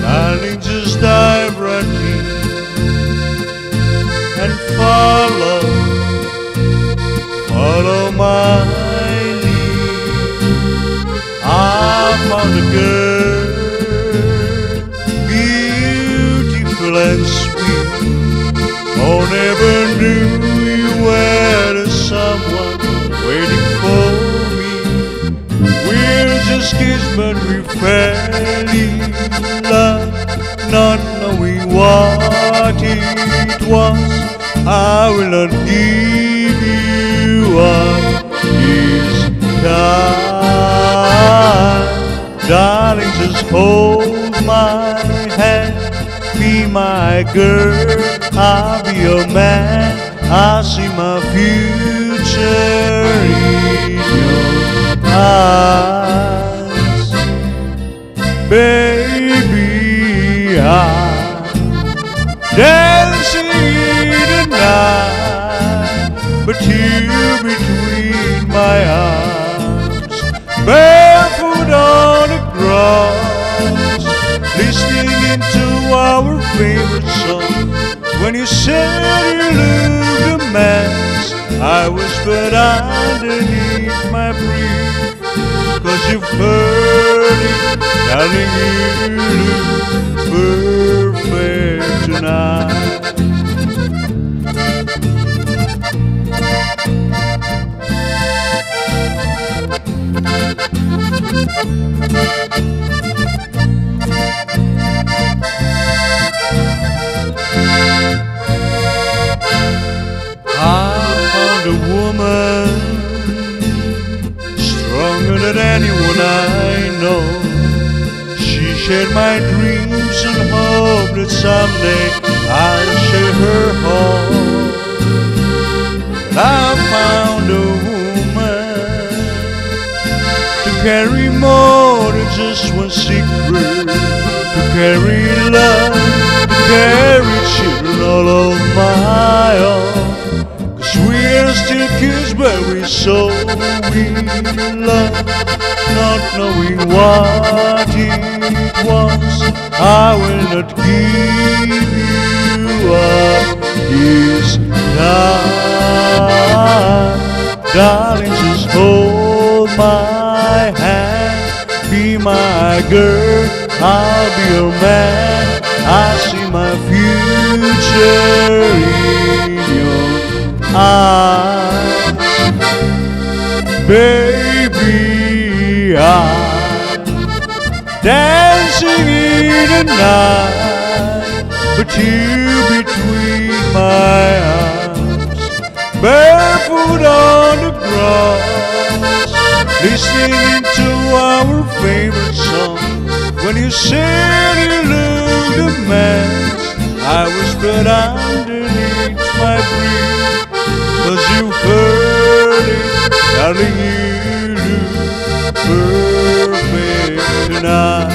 Darling, just dive right in and follow my lead. I found a girl, beautiful and sweet. Oh, never knew you were someone waiting for me. We're just kids, but we fell in love, not knowing what it was. I will not give you up this time. Darling, just hold my hand, be my girl, I'll be your man. I see my future in your eyes. Baby, I'm dancing in the night, but you between my arms, barefoot on the grass, listening into our favorite song. When you said you loved a mess, I whispered underneath my breath, 'cause you've heard it, darling, you look perfect tonight. I found a woman stronger than anyone I know. She shared my dreams and hope that someday I'll share her home. I found a woman to carry more than just one secret, to carry love, to carry children all of my own. We're still kids, but we're so in love, not knowing what it was. I will not give you up this time. Darling, just hold my hand, be my girl, I'll be your man. I see my future in your eyes. Baby, I'm dancing in the night, but you between my arms, barefoot on the grass, listening to our favorite song. When you said you loved a mess, I whispered underneath my breath, 'cause you heard it, darling, you look perfect tonight.